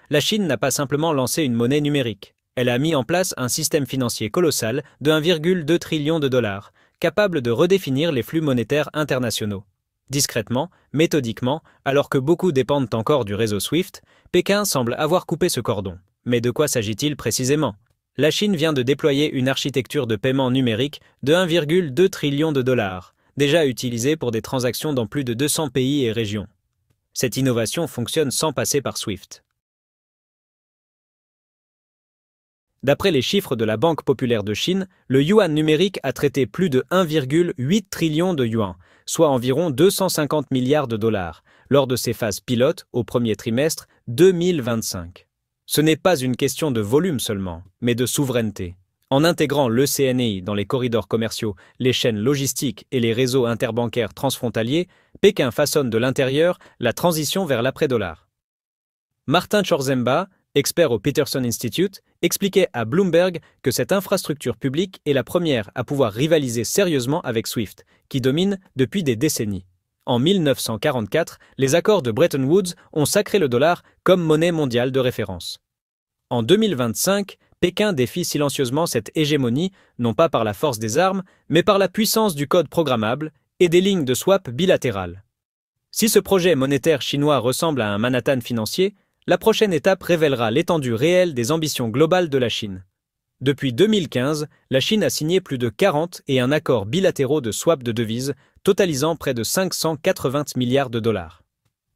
la Chine n'a pas simplement lancé une monnaie numérique. Elle a mis en place un système financier colossal de 1,2 trillion de dollars, capable de redéfinir les flux monétaires internationaux. Discrètement, méthodiquement, alors que beaucoup dépendent encore du réseau SWIFT, Pékin semble avoir coupé ce cordon. Mais de quoi s'agit-il précisément? La Chine vient de déployer une architecture de paiement numérique de 1,2 trillion de dollars, déjà utilisée pour des transactions dans plus de 200 pays et régions. Cette innovation fonctionne sans passer par SWIFT. D'après les chiffres de la Banque populaire de Chine, le yuan numérique a traité plus de 1,8 trillion de yuan, soit environ 250 milliards de dollars, lors de ses phases pilotes au premier trimestre 2025. Ce n'est pas une question de volume seulement, mais de souveraineté. En intégrant l'ECNI dans les corridors commerciaux, les chaînes logistiques et les réseaux interbancaires transfrontaliers, Pékin façonne de l'intérieur la transition vers l'après-dollar. Martin Chorzemba, expert au Peterson Institute, expliquait à Bloomberg que cette infrastructure publique est la première à pouvoir rivaliser sérieusement avec SWIFT, qui domine depuis des décennies. En 1944, les accords de Bretton Woods ont sacré le dollar comme monnaie mondiale de référence. En 2025, Pékin défie silencieusement cette hégémonie, non pas par la force des armes, mais par la puissance du code programmable et des lignes de swap bilatérales. Si ce projet monétaire chinois ressemble à un Manhattan financier, la prochaine étape révélera l'étendue réelle des ambitions globales de la Chine. Depuis 2015, la Chine a signé plus de 40 et un accords bilatéraux de swap de devises, totalisant près de 580 milliards de dollars.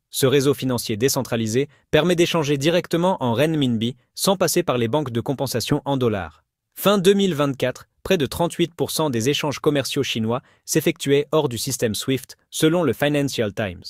Ce réseau financier décentralisé permet d'échanger directement en renminbi sans passer par les banques de compensation en dollars. Fin 2024, près de 38% des échanges commerciaux chinois s'effectuaient hors du système SWIFT, selon le Financial Times.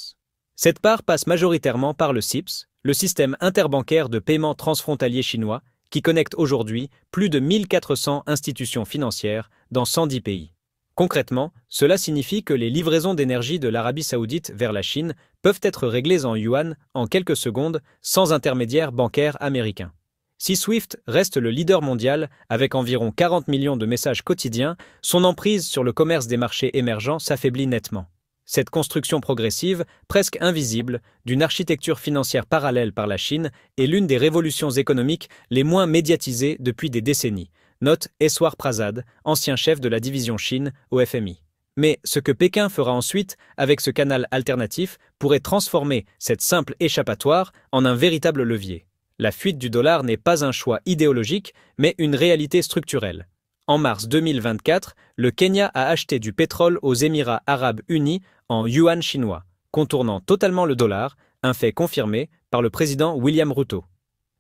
Cette part passe majoritairement par le CIPS, le système interbancaire de paiement transfrontalier chinois, qui connecte aujourd'hui plus de 1400 institutions financières dans 110 pays. Concrètement, cela signifie que les livraisons d'énergie de l'Arabie Saoudite vers la Chine peuvent être réglées en yuan en quelques secondes sans intermédiaire bancaire américain. Si SWIFT reste le leader mondial avec environ 40 millions de messages quotidiens, son emprise sur le commerce des marchés émergents s'affaiblit nettement. Cette construction progressive, presque invisible, d'une architecture financière parallèle par la Chine est l'une des révolutions économiques les moins médiatisées depuis des décennies, note Eswar Prasad, ancien chef de la division Chine au FMI. Mais ce que Pékin fera ensuite avec ce canal alternatif pourrait transformer cette simple échappatoire en un véritable levier. La fuite du dollar n'est pas un choix idéologique, mais une réalité structurelle. En mars 2024, le Kenya a acheté du pétrole aux Émirats arabes unis en yuan chinois, contournant totalement le dollar, un fait confirmé par le président William Ruto.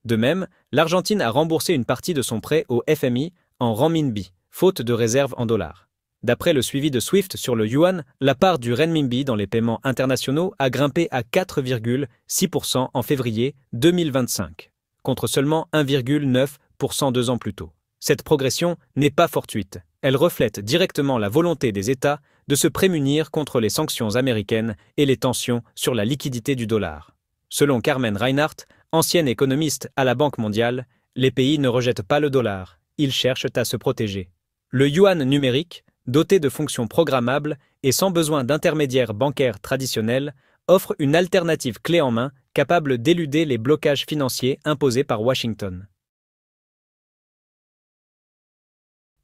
De même, l'Argentine a remboursé une partie de son prêt au FMI en renminbi, faute de réserve en dollars. D'après le suivi de SWIFT sur le yuan, la part du renminbi dans les paiements internationaux a grimpé à 4,6% en février 2025, contre seulement 1,9% 2 ans plus tôt. Cette progression n'est pas fortuite. Elle reflète directement la volonté des États de se prémunir contre les sanctions américaines et les tensions sur la liquidité du dollar. Selon Carmen Reinhardt, ancienne économiste à la Banque mondiale, les pays ne rejettent pas le dollar, ils cherchent à se protéger. Le yuan numérique, doté de fonctions programmables et sans besoin d'intermédiaires bancaires traditionnels, offre une alternative clé en main capable d'éluder les blocages financiers imposés par Washington.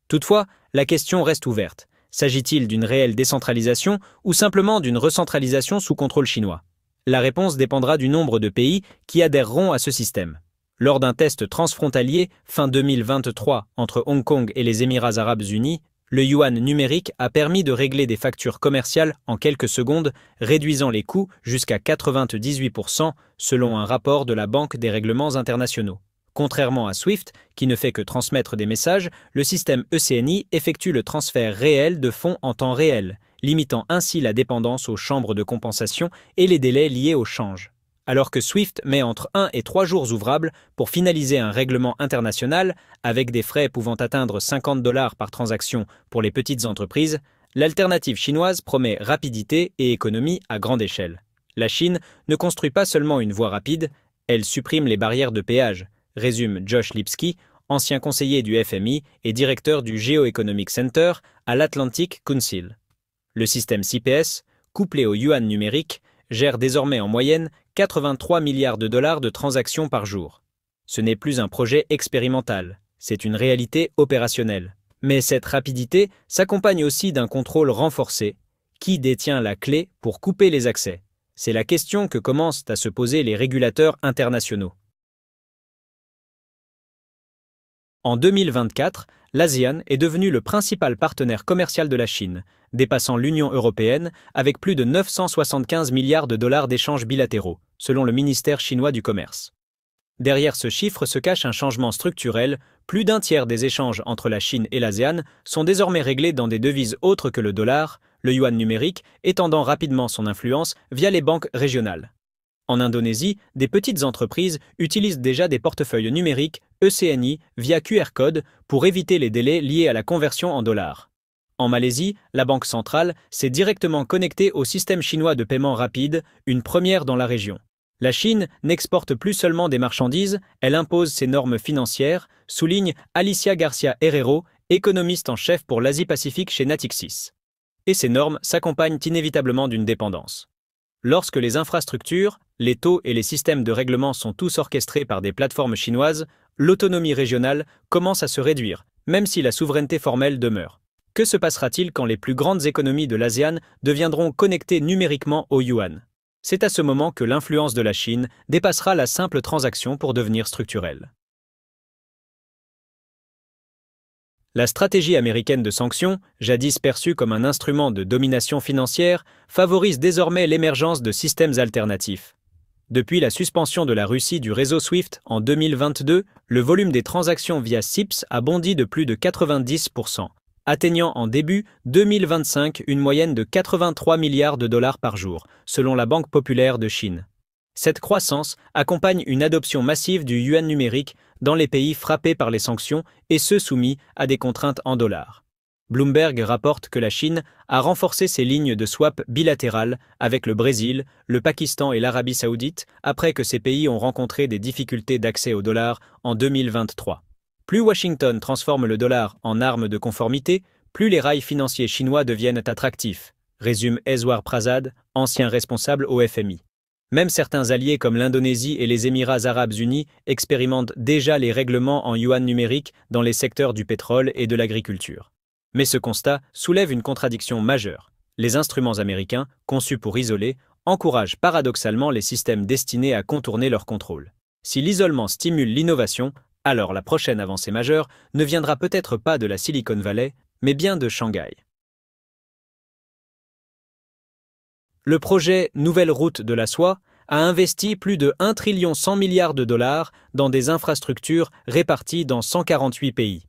Toutefois, la question reste ouverte. S'agit-il d'une réelle décentralisation ou simplement d'une recentralisation sous contrôle chinois? La réponse dépendra du nombre de pays qui adhéreront à ce système. Lors d'un test transfrontalier fin 2023 entre Hong Kong et les Émirats arabes unis, le yuan numérique a permis de régler des factures commerciales en quelques secondes, réduisant les coûts jusqu'à 98% selon un rapport de la Banque des règlements internationaux. Contrairement à SWIFT, qui ne fait que transmettre des messages, le système ECNI effectue le transfert réel de fonds en temps réel, limitant ainsi la dépendance aux chambres de compensation et les délais liés au change. Alors que SWIFT met entre 1 et 3 jours ouvrables pour finaliser un règlement international, avec des frais pouvant atteindre $50 par transaction pour les petites entreprises, l'alternative chinoise promet rapidité et économie à grande échelle. La Chine ne construit pas seulement une voie rapide, elle supprime les barrières de péage, résume Josh Lipsky, ancien conseiller du FMI et directeur du Geo-Economic Center à l'Atlantic Council. Le système CPS, couplé au yuan numérique, gère désormais en moyenne 83 milliards de dollars de transactions par jour. Ce n'est plus un projet expérimental, c'est une réalité opérationnelle. Mais cette rapidité s'accompagne aussi d'un contrôle renforcé. Qui détient la clé pour couper les accès? C'est la question que commencent à se poser les régulateurs internationaux. En 2024, l'ASEAN est devenu le principal partenaire commercial de la Chine, dépassant l'Union européenne avec plus de 975 milliards de dollars d'échanges bilatéraux, selon le ministère chinois du Commerce. Derrière ce chiffre se cache un changement structurel. Plus d'un tiers des échanges entre la Chine et l'ASEAN sont désormais réglés dans des devises autres que le dollar, le yuan numérique étendant rapidement son influence via les banques régionales. En Indonésie, des petites entreprises utilisent déjà des portefeuilles numériques ECNI via QR code pour éviter les délais liés à la conversion en dollars. En Malaisie, la banque centrale s'est directement connectée au système chinois de paiement rapide, une première dans la région. La Chine n'exporte plus seulement des marchandises, elle impose ses normes financières, souligne Alicia Garcia Herrero, économiste en chef pour l'Asie-Pacifique chez Natixis. Et ces normes s'accompagnent inévitablement d'une dépendance. Lorsque les infrastructures, les taux et les systèmes de règlement sont tous orchestrés par des plateformes chinoises, l'autonomie régionale commence à se réduire, même si la souveraineté formelle demeure. Que se passera-t-il quand les plus grandes économies de l'ASEAN deviendront connectées numériquement au yuan? C'est à ce moment que l'influence de la Chine dépassera la simple transaction pour devenir structurelle. La stratégie américaine de sanctions, jadis perçue comme un instrument de domination financière, favorise désormais l'émergence de systèmes alternatifs. Depuis la suspension de la Russie du réseau SWIFT en 2022, le volume des transactions via CIPS a bondi de plus de 90%, atteignant en début 2025 une moyenne de 83 milliards de dollars par jour, selon la Banque populaire de Chine. Cette croissance accompagne une adoption massive du yuan numérique dans les pays frappés par les sanctions et ceux soumis à des contraintes en dollars. Bloomberg rapporte que la Chine a renforcé ses lignes de swap bilatérales avec le Brésil, le Pakistan et l'Arabie saoudite après que ces pays ont rencontré des difficultés d'accès au dollar en 2023. Plus Washington transforme le dollar en arme de conformité, plus les rails financiers chinois deviennent attractifs, résume Eswar Prasad, ancien responsable au FMI. Même certains alliés comme l'Indonésie et les Émirats arabes unis expérimentent déjà les règlements en yuan numérique dans les secteurs du pétrole et de l'agriculture. Mais ce constat soulève une contradiction majeure. Les instruments américains, conçus pour isoler, encouragent paradoxalement les systèmes destinés à contourner leur contrôle. Si l'isolement stimule l'innovation, alors la prochaine avancée majeure ne viendra peut-être pas de la Silicon Valley, mais bien de Shanghai. Le projet Nouvelle route de la soie a investi plus de 1 100 milliards de dollars dans des infrastructures réparties dans 148 pays.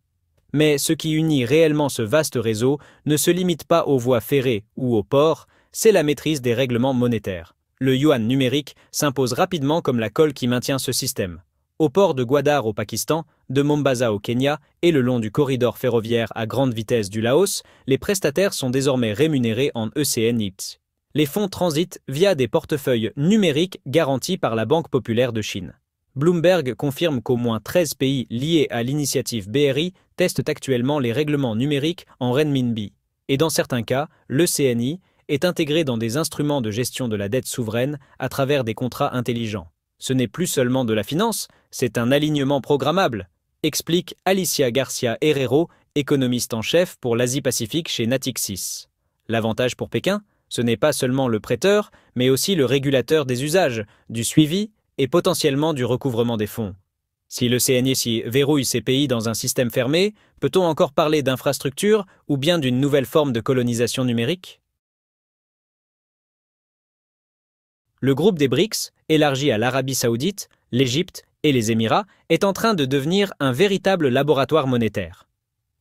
Mais ce qui unit réellement ce vaste réseau ne se limite pas aux voies ferrées ou aux ports, c'est la maîtrise des règlements monétaires. Le yuan numérique s'impose rapidement comme la colle qui maintient ce système. Au port de Gwadar au Pakistan, de Mombasa au Kenya et le long du corridor ferroviaire à grande vitesse du Laos, les prestataires sont désormais rémunérés en ECNI. Les fonds transitent via des portefeuilles numériques garantis par la Banque populaire de Chine. Bloomberg confirme qu'au moins 13 pays liés à l'initiative BRI testent actuellement les règlements numériques en renminbi. Et dans certains cas, l'ECNI est intégré dans des instruments de gestion de la dette souveraine à travers des contrats intelligents. Ce n'est plus seulement de la finance, c'est un alignement programmable, explique Alicia Garcia Herrero, économiste en chef pour l'Asie-Pacifique chez Natixis. L'avantage pour Pékin, ce n'est pas seulement le prêteur, mais aussi le régulateur des usages, du suivi et potentiellement du recouvrement des fonds. Si le CNI verrouille ces pays dans un système fermé, peut-on encore parler d'infrastructure ou bien d'une nouvelle forme de colonisation numérique? Le groupe des BRICS, élargi à l'Arabie saoudite, l'Égypte et les Émirats, est en train de devenir un véritable laboratoire monétaire.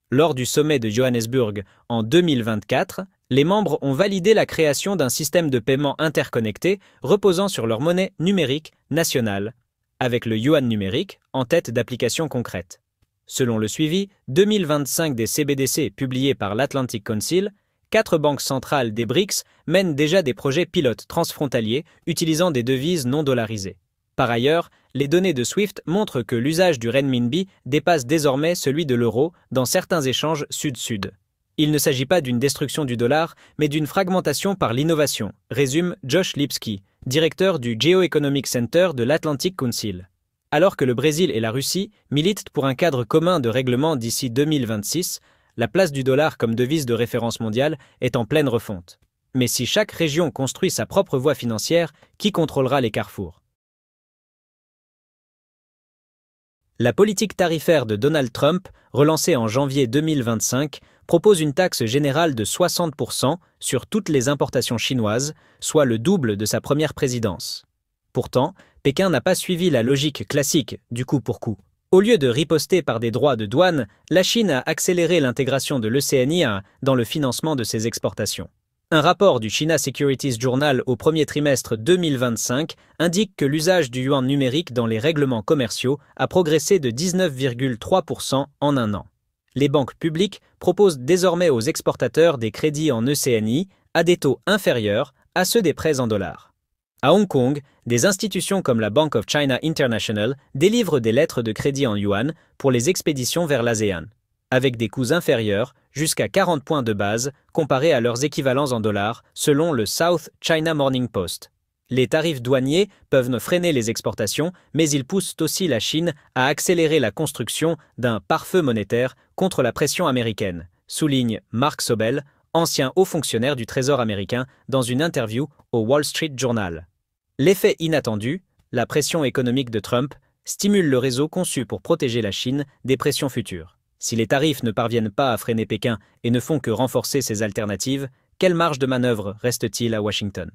Lors du sommet de Johannesburg en 2024, les membres ont validé la création d'un système de paiement interconnecté reposant sur leur monnaie numérique nationale, avec le yuan numérique en tête d'applications concrètes. Selon le suivi 2025 des CBDC publié par l'Atlantic Council, 4 banques centrales des BRICS mènent déjà des projets pilotes transfrontaliers utilisant des devises non dollarisées. Par ailleurs, les données de SWIFT montrent que l'usage du renminbi dépasse désormais celui de l'euro dans certains échanges sud-sud. Il ne s'agit pas d'une destruction du dollar, mais d'une fragmentation par l'innovation, résume Josh Lipsky, directeur du Geoeconomic Center de l'Atlantic Council. Alors que le Brésil et la Russie militent pour un cadre commun de règlement d'ici 2026, la place du dollar comme devise de référence mondiale est en pleine refonte. Mais si chaque région construit sa propre voie financière, qui contrôlera les carrefours? La politique tarifaire de Donald Trump, relancée en janvier 2025, propose une taxe générale de 60% sur toutes les importations chinoises, soit le double de sa première présidence. Pourtant, Pékin n'a pas suivi la logique classique du coup pour coup. Au lieu de riposter par des droits de douane, la Chine a accéléré l'intégration de l'ECNI dans le financement de ses exportations. Un rapport du China Securities Journal au premier trimestre 2025 indique que l'usage du yuan numérique dans les règlements commerciaux a progressé de 19,3% en un an. Les banques publiques proposent désormais aux exportateurs des crédits en ECNI à des taux inférieurs à ceux des prêts en dollars. À Hong Kong, des institutions comme la Bank of China International délivrent des lettres de crédit en yuan pour les expéditions vers l'ASEAN, avec des coûts inférieurs, jusqu'à 40 points de base, comparés à leurs équivalents en dollars, selon le South China Morning Post. Les tarifs douaniers peuvent freiner les exportations, mais ils poussent aussi la Chine à accélérer la construction d'un pare-feu monétaire contre la pression américaine, souligne Mark Sobel, ancien haut fonctionnaire du Trésor américain, dans une interview au Wall Street Journal. L'effet inattendu, la pression économique de Trump, stimule le réseau conçu pour protéger la Chine des pressions futures. Si les tarifs ne parviennent pas à freiner Pékin et ne font que renforcer ses alternatives, quelle marge de manœuvre reste-t-il à Washington?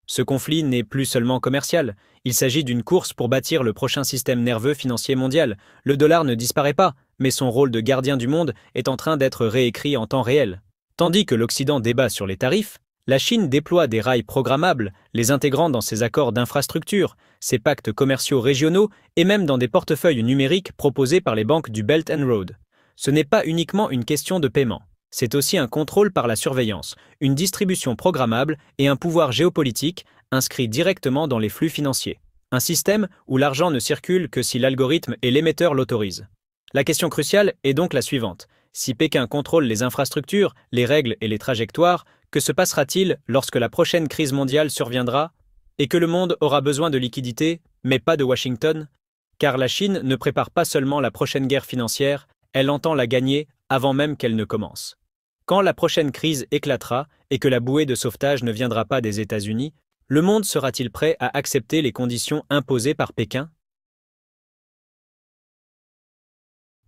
Ce conflit n'est plus seulement commercial, il s'agit d'une course pour bâtir le prochain système nerveux financier mondial. Le dollar ne disparaît pas, mais son rôle de gardien du monde est en train d'être réécrit en temps réel. Tandis que l'Occident débat sur les tarifs, la Chine déploie des rails programmables, les intégrant dans ses accords d'infrastructure, ses pactes commerciaux régionaux et même dans des portefeuilles numériques proposés par les banques du Belt and Road. Ce n'est pas uniquement une question de paiement. C'est aussi un contrôle par la surveillance, une distribution programmable et un pouvoir géopolitique inscrit directement dans les flux financiers. Un système où l'argent ne circule que si l'algorithme et l'émetteur l'autorisent. La question cruciale est donc la suivante. Si Pékin contrôle les infrastructures, les règles et les trajectoires, que se passera-t-il lorsque la prochaine crise mondiale surviendra et que le monde aura besoin de liquidités, mais pas de Washington? Car la Chine ne prépare pas seulement la prochaine guerre financière, elle entend la gagner avant même qu'elle ne commence. Quand la prochaine crise éclatera et que la bouée de sauvetage ne viendra pas des États-Unis, le monde sera-t-il prêt à accepter les conditions imposées par Pékin?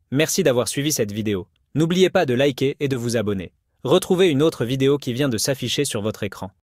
Merci d'avoir suivi cette vidéo. N'oubliez pas de liker et de vous abonner. Retrouvez une autre vidéo qui vient de s'afficher sur votre écran.